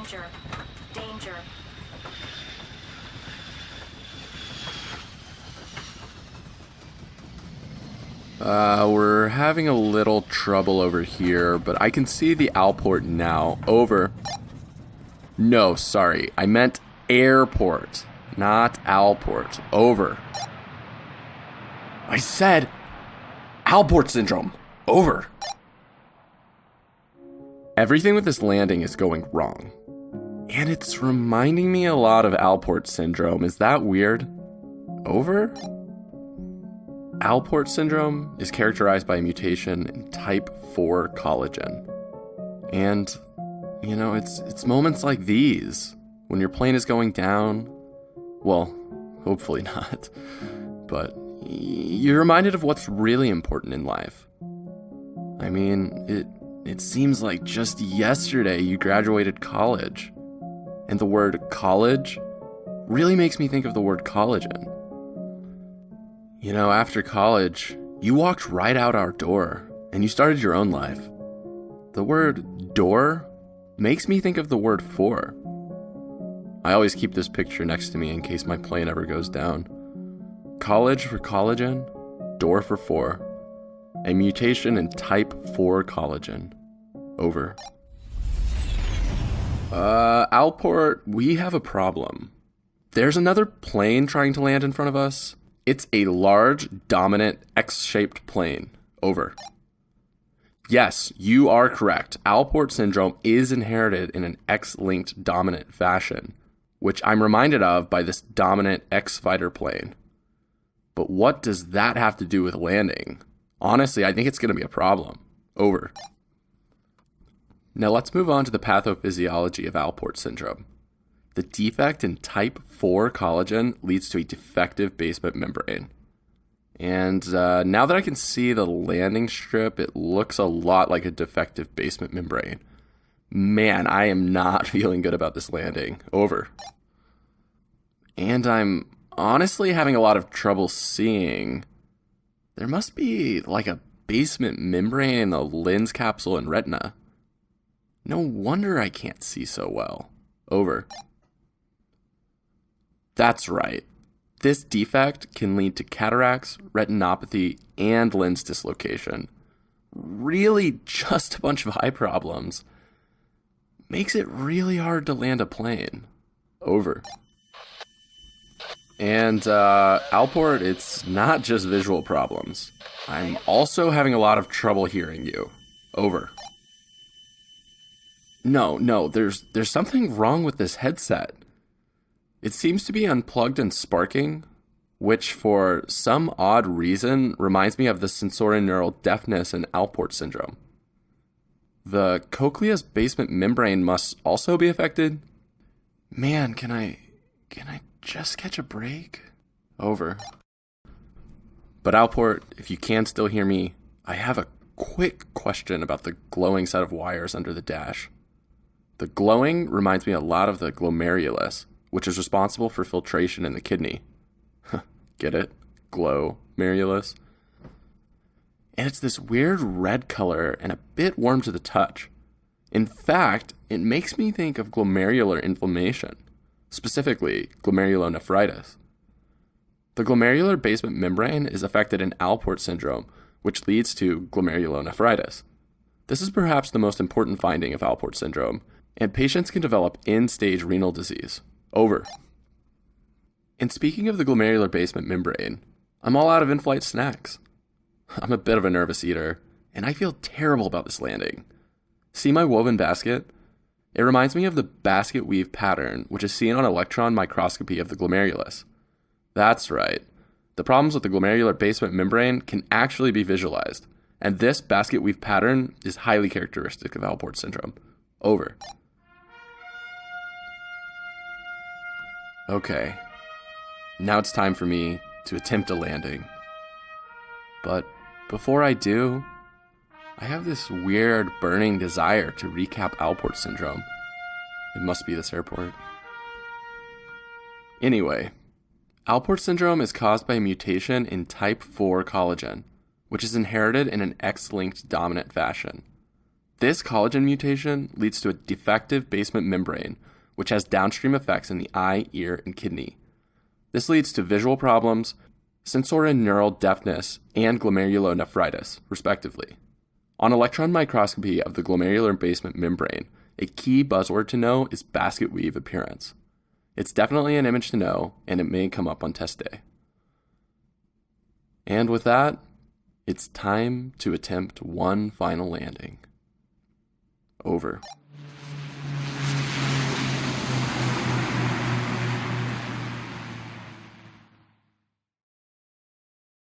Danger. Danger. We're having a little trouble over here, but I can see the Alport now. Over. No, sorry. I meant airport, not Alport. Over. I said Alport Syndrome. Over. Everything with this landing is going wrong. And it's reminding me a lot of Alport Syndrome. Is that weird? Over? Alport Syndrome is characterized by a mutation in type 4 collagen. And, you know, it's moments like these, when your plane is going down, well, hopefully not, but you're reminded of what's really important in life. I mean, it seems like just yesterday you graduated college. And the word college really makes me think of the word collagen. You know, after college, you walked right out our door and you started your own life. The word door makes me think of the word for. I always keep this picture next to me in case my plane ever goes down. College for collagen, door for four. A mutation in type 4 collagen. Over. Alport, we have a problem. There's another plane trying to land in front of us. It's a large, dominant, X-shaped plane. Over. Yes, you are correct. Alport Syndrome is inherited in an X-linked dominant fashion, which I'm reminded of by this dominant X-fighter plane. But what does that have to do with landing? Honestly, I think it's going to be a problem. Over. Now let's move on to the pathophysiology of Alport Syndrome. The defect in type 4 collagen leads to a defective basement membrane. And now that I can see the landing strip, it looks a lot like a defective basement membrane. Man, I am not feeling good about this landing. Over. And I'm honestly having a lot of trouble seeing. There must be like a basement membrane in the lens capsule and retina. No wonder I can't see so well. Over. That's right. This defect can lead to cataracts, retinopathy, and lens dislocation. Really just a bunch of eye problems. Makes it really hard to land a plane. Over. And Alport, it's not just visual problems. I'm also having a lot of trouble hearing you. Over. No, there's something wrong with this headset. It seems to be unplugged and sparking, which for some odd reason reminds me of the sensorineural deafness in Alport Syndrome. The cochlea's basement membrane must also be affected. Man, can I just catch a break? Over. But Alport, if you can still hear me, I have a quick question about the glowing set of wires under the dash. The glowing reminds me a lot of the glomerulus, which is responsible for filtration in the kidney. Get it? Glomerulus. And it's this weird red color and a bit warm to the touch. In fact, it makes me think of glomerular inflammation, specifically glomerulonephritis. The glomerular basement membrane is affected in Alport syndrome, which leads to glomerulonephritis. This is perhaps the most important finding of Alport syndrome, and patients can develop end-stage renal disease. Over. And speaking of the glomerular basement membrane, I'm all out of in-flight snacks. I'm a bit of a nervous eater, and I feel terrible about this landing. See my woven basket? It reminds me of the basket weave pattern, which is seen on electron microscopy of the glomerulus. That's right. The problems with the glomerular basement membrane can actually be visualized, and this basket weave pattern is highly characteristic of Alport syndrome. Over. Okay, now it's time for me to attempt a landing. But before I do, I have this weird burning desire to recap Alport syndrome. It must be this airport. Anyway, Alport syndrome is caused by a mutation in type 4 collagen, which is inherited in an X-linked dominant fashion. This collagen mutation leads to a defective basement membrane, which has downstream effects in the eye, ear, and kidney. This leads to visual problems, sensorineural deafness, and glomerulonephritis, respectively. On electron microscopy of the glomerular basement membrane, a key buzzword to know is basket weave appearance. It's definitely an image to know, and it may come up on test day. And with that, it's time to attempt one final landing. Over.